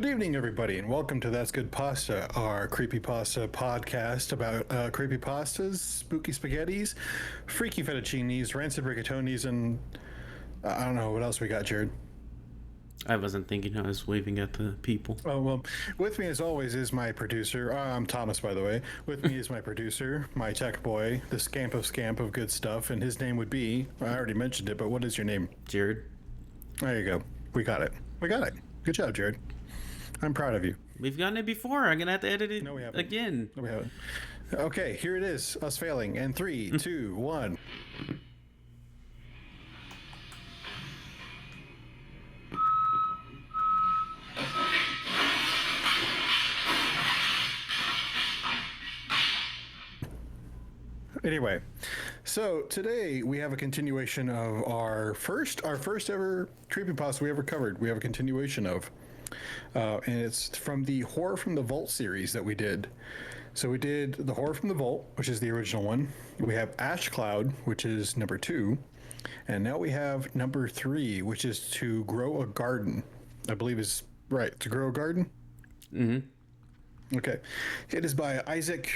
Good evening, everybody, and welcome to That's Good Pasta, our creepypasta podcast about creepypastas, spooky spaghettis, freaky fettuccinis, rancid rigatonis, and I don't know what else we got, Jared. I wasn't thinking. I was waving at the people. Oh, well, with me as always is my producer. I'm Thomas, by the way. With me is my producer, my tech boy, the scamp of good stuff, and his name would be, I already mentioned it, but what is your name? Jared. There you go. We got it. Good job, Jared. I'm proud of you. We've gotten it before. I'm going to have to edit it again. No, we haven't. Okay, here it is. Us failing. And 3, 2, 1. Anyway, so today we have a continuation of our first ever creepypasta we ever covered. We have a continuation of, and it's from the Horror from the Vault series that we did. So we did the Horror from the Vault, which is the original one. We have Ash Cloud, which is number 2, and now we have number 3, which is To Grow a Garden. I believe is right. To Grow a Garden. Mm-hmm. Okay, it is by Isaac.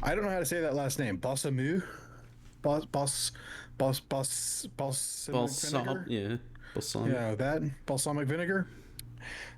I don't know how to say that last name. Balsamic vinegar? Yeah. Balsamic. Yeah, that. Balsamic vinegar.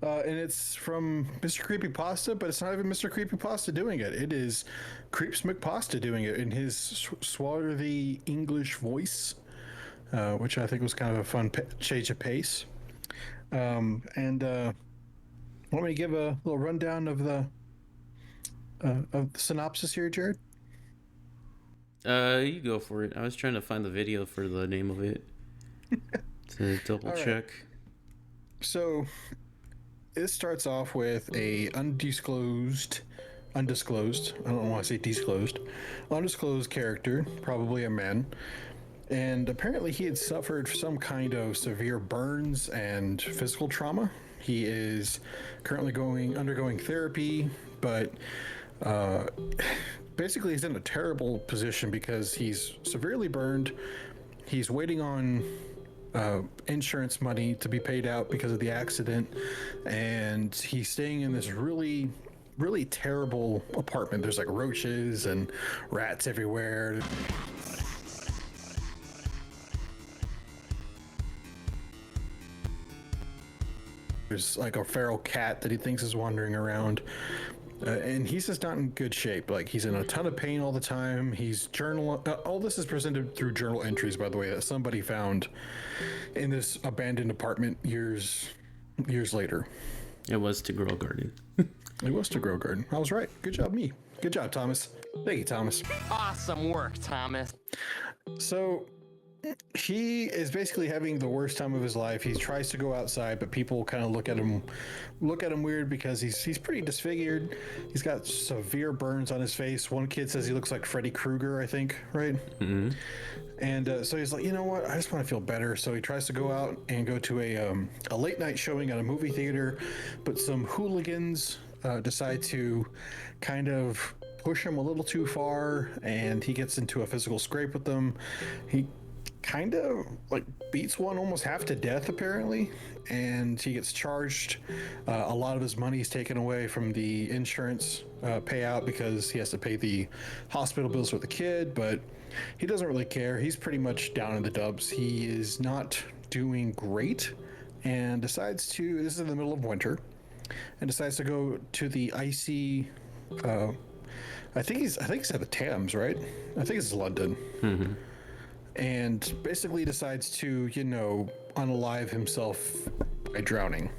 And it's from Mr. Creepypasta, but it's not even Mr. Creepypasta doing it. It is Creeps McPasta doing it in his swarthy English voice, which I think was kind of a fun change of pace. Want me to give a little rundown of the synopsis here, Jared? You go for it. I was trying to find the video for the name of it to double check. So it starts off with a undisclosed, I don't want to say disclosed, undisclosed character, probably a man. And apparently he had suffered some kind of severe burns and physical trauma. He is currently undergoing therapy, but basically he's in a terrible position because he's severely burned. He's waiting on insurance money to be paid out because of the accident, and he's staying in this really terrible apartment. There's like roaches and rats everywhere. There's like a feral cat that he thinks is wandering around. And he's just not in good shape. Like, he's in a ton of pain all the time. He's all this is presented through journal entries, by the way, that somebody found in this abandoned apartment years later. It was To Grow a Garden. It was To Grow a Garden. I was right. Good job, me. Good job, Thomas. Thank you, Thomas. Awesome work, Thomas. So he is basically having the worst time of his life. He tries to go outside, but people kind of look at him weird because he's pretty disfigured. He's got severe burns on his face. One kid says he looks like Freddy Krueger, I think, right? Mm-hmm. And so he's like, you know what? I just want to feel better. So he tries to go out and go to a late night showing at a movie theater, but some hooligans decide to kind of push him a little too far, and he gets into a physical scrape with them. He kind of like beats one almost half to death, apparently, and he gets charged. A lot of his money is taken away from the insurance payout because he has to pay the hospital bills for the kid, but he doesn't really care. He's pretty much down in the dumps. He is not doing great, and decides to, this is in the middle of winter, and decides to go to the icy I think he's at the Thames, right? I think it's London. Mm-hmm. And basically decides to, unalive himself by drowning.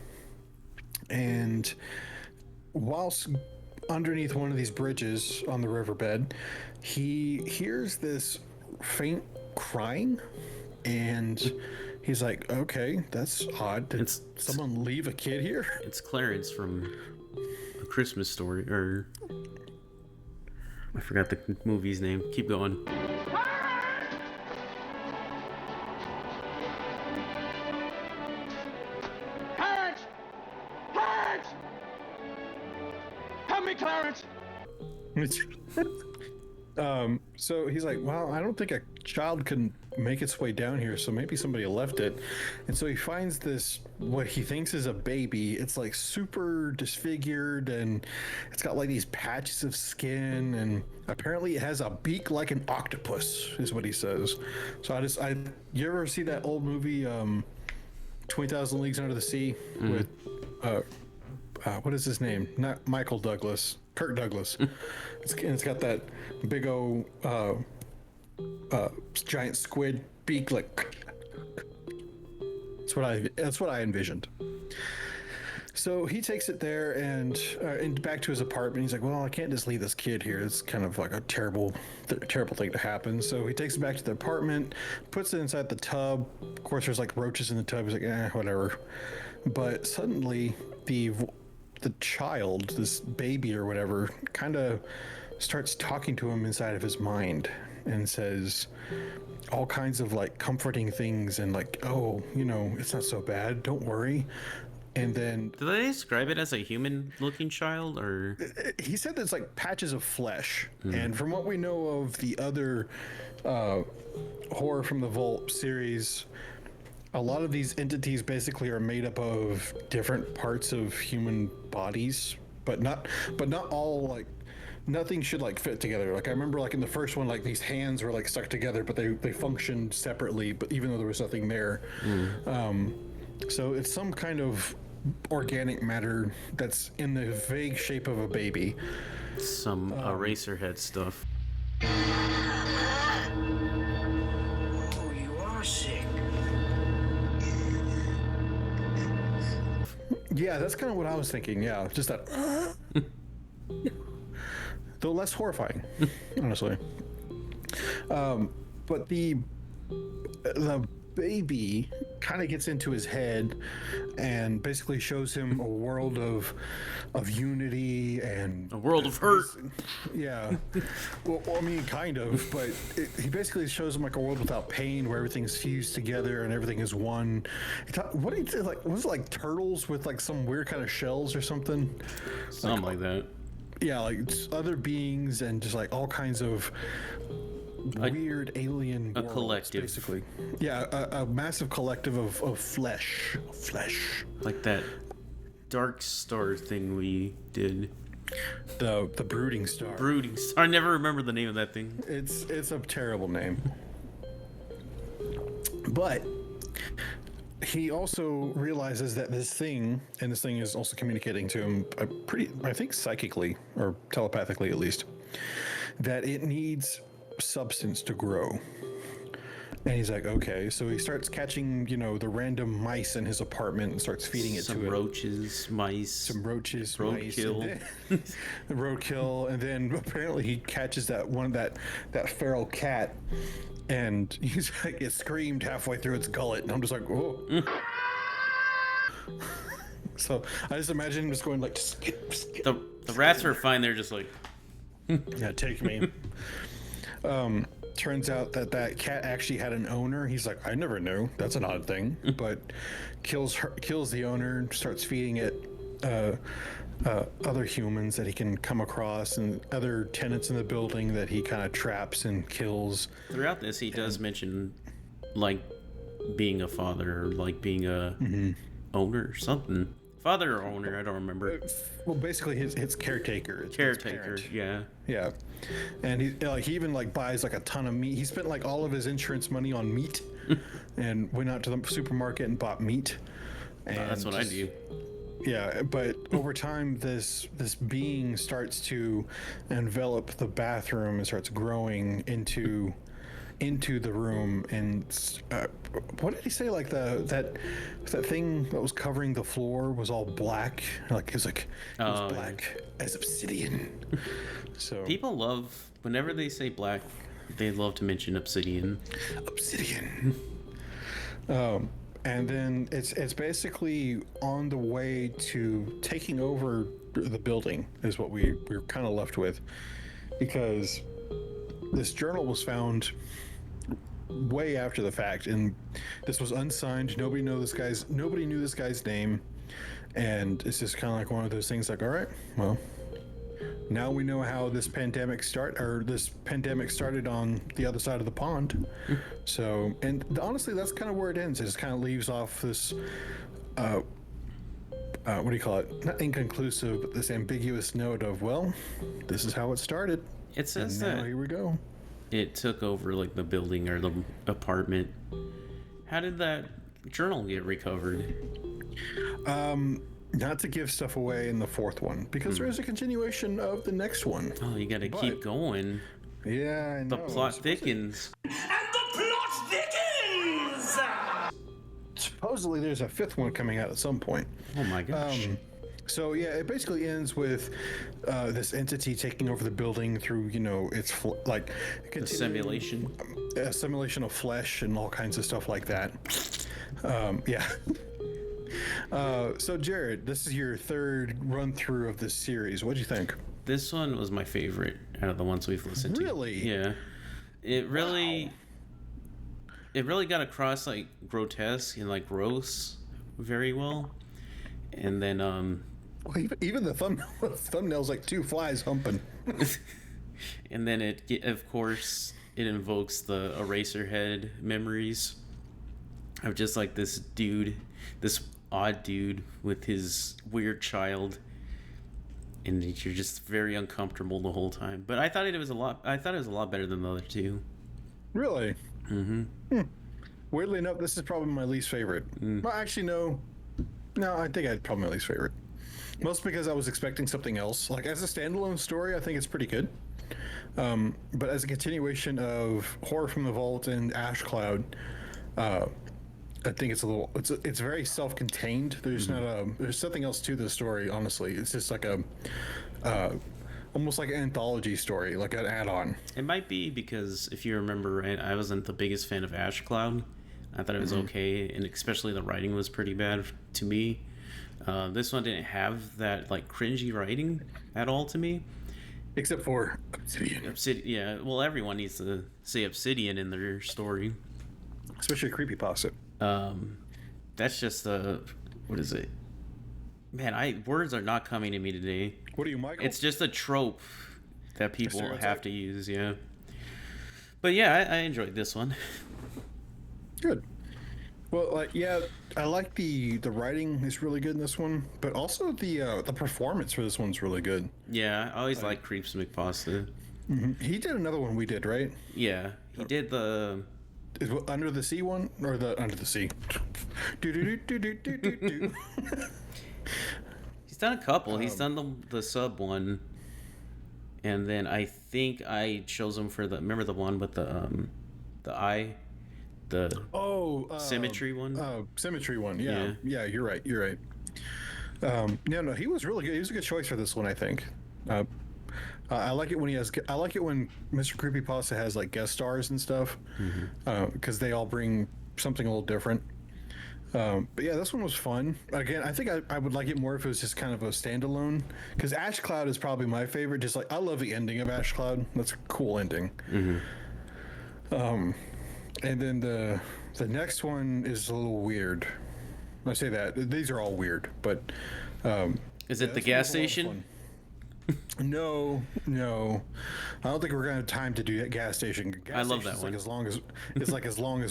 And whilst underneath one of these bridges on the riverbed, he hears this faint crying, and he's like, okay, that's odd. Did someone leave a kid here? It's Clarence from A Christmas Story, or I forgot the movie's name. Keep going. Clarence! So he's like, well, I don't think a child can make its way down here, so maybe somebody left it. And so he finds this, what he thinks is a baby. It's like super disfigured, and it's got like these patches of skin, and apparently it has a beak like an octopus, is what he says. So you ever see that old movie, 20,000 Leagues Under the Sea, with, what is his name? Not Michael Douglas, Kirk Douglas. It's got that big old giant squid beak, like. That's what I envisioned. So he takes it there and back to his apartment. He's like, well, I can't just leave this kid here. It's kind of like a terrible thing to happen. So he takes it back to the apartment, puts it inside the tub. Of course, there's like roaches in the tub. He's like, whatever. But suddenly the child, this baby or whatever, kind of starts talking to him inside of his mind and says all kinds of like comforting things and like, oh, it's not so bad, don't worry. And then Do they describe it as a human-looking child, or? he said there's like patches of flesh. And from what we know of the other Horror from the Vault series, a lot of these entities basically are made up of different parts of human bodies, but not all, like nothing should like fit together. Like I remember like in the first one, like these hands were like stuck together, but they functioned separately, but even though there was nothing there. So it's some kind of organic matter that's in the vague shape of a baby. Some Eraserhead stuff. Oh, you are sick. Yeah, that's kind of what I was thinking. Yeah, just that. Though less horrifying, honestly. But the baby kind of gets into his head and basically shows him a world of unity and A world of hurt. Yeah. Well, I mean, kind of, but he basically shows him like a world without pain, where everything's fused together and everything is one. What did he say? Like, was it like turtles with like some weird kind of shells or something? Something like that. Yeah, like just other beings and just like all kinds of weird alien worlds, collective. basically. Yeah, a massive collective of flesh. Like that Dark Star thing we did. The Brooding Star. Brooding Star. I never remember the name of that thing. It's a terrible name. But he also realizes that this thing is also communicating to him I think psychically or telepathically at least, that it needs substance to grow. And he's like, okay. So he starts catching, the random mice in his apartment and starts feeding it Some to it. roaches, mice. Some roaches, roadkill. mice, and then, roadkill, and then apparently he catches that feral cat, and he's like, it screamed halfway through its gullet, and I'm just like, oh. So I just imagine him just going like, The rats are fine. They're just like, yeah, take me. Turns out that cat actually had an owner. He's like, I never knew. That's an odd thing. But kills the owner, starts feeding it other humans that he can come across and other tenants in the building that he kind of traps and kills. throughout this, he does mention like being a father or like being a owner or something. Father or owner, I don't remember. Well, basically his caretaker. His Caretaker, parent. yeah. Yeah, and he even like buys like a ton of meat. He spent like all of his insurance money on meat, and went out to the supermarket and bought meat. And That's what I do. Yeah, but over time, this being starts to envelop the bathroom and starts growing into the room. And what did he say? Like that thing that was covering the floor was all black. Like it was black as obsidian. So People love, whenever they say black, they love to mention obsidian. And then it's basically on the way to taking over the building is what we're kind of left with, because this journal was found way after the fact, and this was unsigned. Nobody knew this guy's name, and it's just kind of like one of those things like, all right, well, now we know how this pandemic started on the other side of the pond. So, and honestly, that's kind of where it ends. It just kind of leaves off this, what do you call it? Not inconclusive, but this ambiguous note of, well, this is how it started. It says And now that here we go. it took over like the building or the apartment. How did that journal get recovered? Not to give stuff away in the fourth one, because there is a continuation of the next one. Oh, you gotta keep going. Yeah, I know. The plot thickens. And the plot thickens! Supposedly, there's a fifth one coming out at some point. Oh my gosh. So yeah, it basically ends with this entity taking over the building through, it's like The simulation. a simulation of flesh and all kinds of stuff like that. Yeah. So Jared, this is your third run through of this series. What do you think? This one was my favorite out of the ones we've listened to. Really? Yeah. It really got across like grotesque and like gross very well. And then Well, even the thumbnail's like two flies humping. and then of course it invokes the Eraserhead memories of just like this odd dude with his weird child, and you're just very uncomfortable the whole time. But I thought it was a lot better than the other two. Really? Mm-hmm. Weirdly enough, this is probably my least favorite. Well, actually, no, I think I'd probably my least favorite. Mostly because I was expecting something else. Like as a standalone story, I think it's pretty good. But as a continuation of Horror from the Vault and Ash Cloud, I think it's very self-contained. There's there's something else to the story, honestly. It's just like almost like an anthology story, like an add-on. It might be because if you remember right, I wasn't the biggest fan of Ash Cloud. I thought it was okay, and especially the writing was pretty bad to me. This one didn't have that like cringy writing at all to me. Except for Obsidian. Yeah, well, everyone needs to say Obsidian in their story. Especially Creepypasta. That's just what is it? Man, words are not coming to me today. What are you, Michael? It's just a trope that people stereotype. have to use, yeah. But yeah, I enjoyed this one. Good. Well, yeah, I like the writing is really good in this one, but also the performance for this one's really good. Yeah, I always like Creeps McPasta. He did another one we did, right? Yeah, he did the... Is it Under the Sea one or the Under the Sea? He's done a couple. He's done the sub one, and then I think I chose him for remember the one with the eye, the symmetry one. Symmetry one. Yeah. You're right. No, he was really good. He was a good choice for this one, I think. I like it when Mr. Creepypasta has like guest stars and stuff, because they all bring something a little different. But yeah, this one was fun. Again, I think I would like it more if it was just kind of a standalone. Because Ash Cloud is probably my favorite. Just like I love the ending of Ash Cloud. That's a cool ending. And then the next one is a little weird. I say that these are all weird, but Is it the gas station? No. I don't think we're gonna have time to do that gas station. I love that one. As long as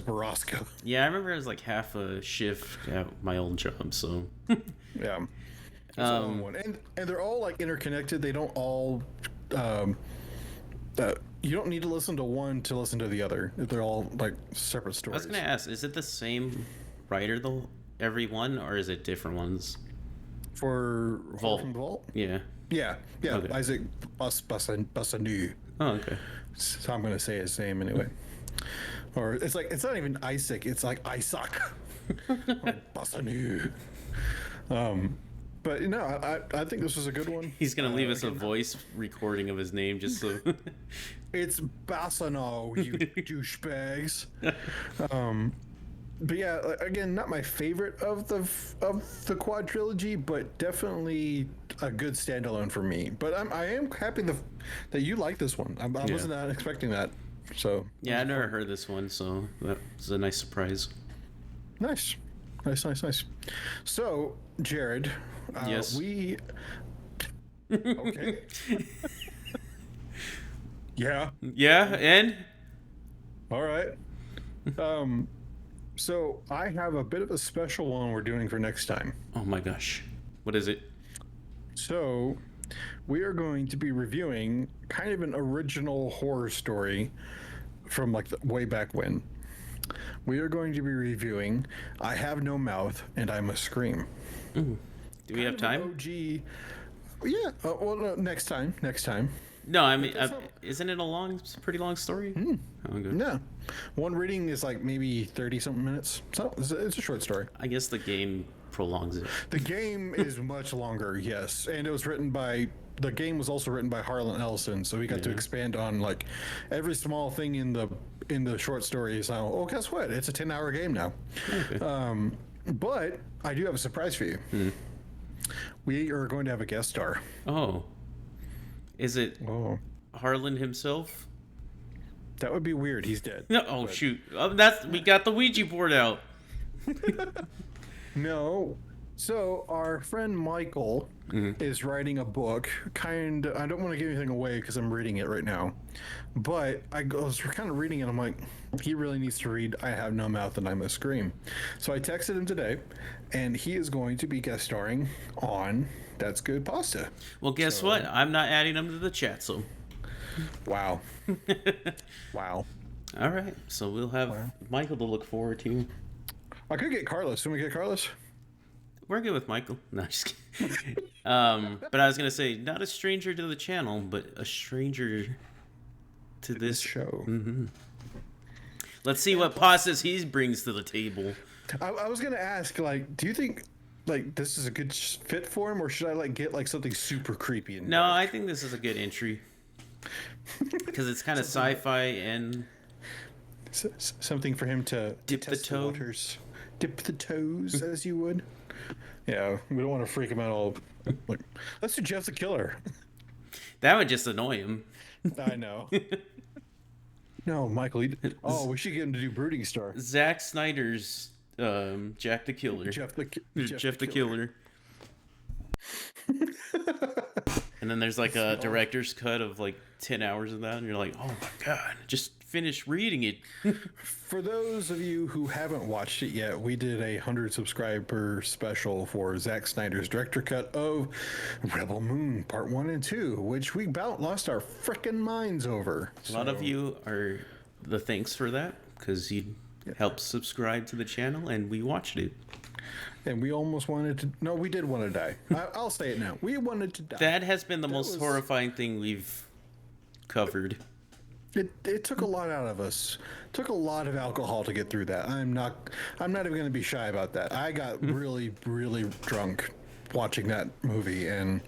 Borrasca. Yeah, I remember it was like half a shift at my old job, so Yeah. It's a long one. And they're all like interconnected. They don't all you don't need to listen to one to listen to the other. They're all like separate I stories. was gonna ask, is it the same writer though, every one, or is it different ones? For Vault. From the Vault? Yeah. Yeah. Okay. Isaac Bassanu. Oh, okay. So I'm gonna say his name anyway. Or it's not even Isaac, it's like Isaac. Bassanu. But I think this was a good one. He's gonna leave us a voice recording of his name just so. It's Bassano, you douchebags. But yeah, again, not my favorite of the quadrilogy, but definitely a good standalone for me. But I am happy that you like this one. I wasn't not expecting that. So Yeah, I never heard this one, so that was a nice surprise. nice. So Jared, Yes. Okay. Yeah. Yeah, and All right. So I have a bit of a special one we're doing for next time. oh my gosh, what is it? So we are going to be reviewing kind of an original horror story from like way back when. We are going to be reviewing I Have No Mouth and I Must Scream. Do we have time? OG. Yeah. Well, no, next time. No, I mean, isn't it a pretty long story? Oh, good. No. One reading is like maybe 30 something minutes. So it's a short story. I guess the game prolongs it. The game is much longer, yes. And it was written by the game was also written by Harlan Ellison, so we got to expand on like every small thing in the short story. So, oh, guess what? It's a 10-hour game now. Okay. But I do have a surprise for you. We are going to have a guest star. Oh, is it Oh, Harlan himself? that would be weird. He's dead. No. Oh shoot. We got the Ouija board out. No. So our friend Michael is writing a book. I don't want to give anything away because I'm reading it right now, but I was kind of reading it. I'm like, he really needs to read I Have No Mouth and I Must Scream. So I texted him today, and he is going to be guest starring on That's Good Pasta. Well, guess what? I'm not adding them to the chat, so. Wow. Wow. All right. So we'll have Michael to look forward to. I could get Carlos. Can we get Carlos? We're good with Michael. No, just kidding. But I was gonna say, not a stranger to the channel, but a stranger to this Show. Let's see what pastas he brings to the table. I was gonna ask, like, do you think like this is a good fit for him, or should I like get like something super creepy? And No, I think this is a good entry because it's kind of sci-fi and something for him to Dip the test toe. waters. Dip the toes, as you would. Yeah, we don't want to freak him out all. Like, let's do Jeff the Killer. that would just annoy him. I know. No, Michael. Oh, we should get him to do Brooding Star. Zack Snyder's Jack the Killer. Jeff the Killer. And then there's like a director's cut of like 10 hours of that, and you're like, oh my god, just finish reading it. For those of you who haven't watched it yet, we did a 100 subscriber special for Zack Snyder's director cut of Rebel Moon Part 1 and 2, which we about lost our frickin' minds over. A lot of you are the thanks for that because you helped subscribe to the channel and we watched it. And we almost wanted to. No, we did want to die. I'll say it now. We wanted to die. That has been the most horrifying thing we've covered. It took a lot out of us. Took a lot of alcohol to get through that. I'm not even going to be shy about that. I got really, really drunk watching that movie, and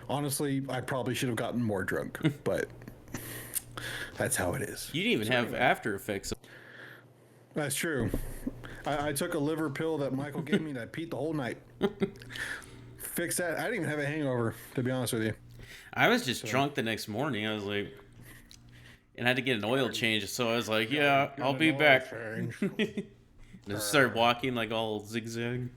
honestly, I probably should have gotten more drunk, but that's how it is. You didn't even have after effects. That's true. I took a liver pill that Michael gave me and I peed the whole night. Fix that. I didn't even have a hangover, to be honest with you. I was just drunk the next morning. I was like, and I had to get an oil change, so I was like, yeah, I'll be back. And started walking like all zigzag.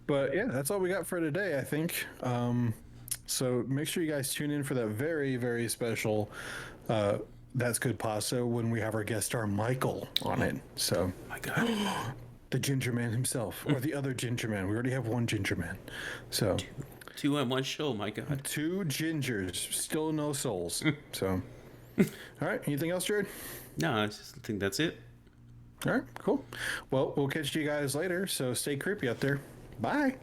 But yeah, that's all we got for today, I think. So make sure you guys tune in for that very, very special That's Good Pasta when we have our guest star Michael on it. So My God. the Ginger Man himself, or the other Ginger Man. We already have one Ginger Man. So 2 in 1 show, my God. 2 gingers, still no souls. So, all right. Anything else, Jared? No, I just think that's it. All right, cool. Well, we'll catch you guys later. So stay creepy out there. Bye.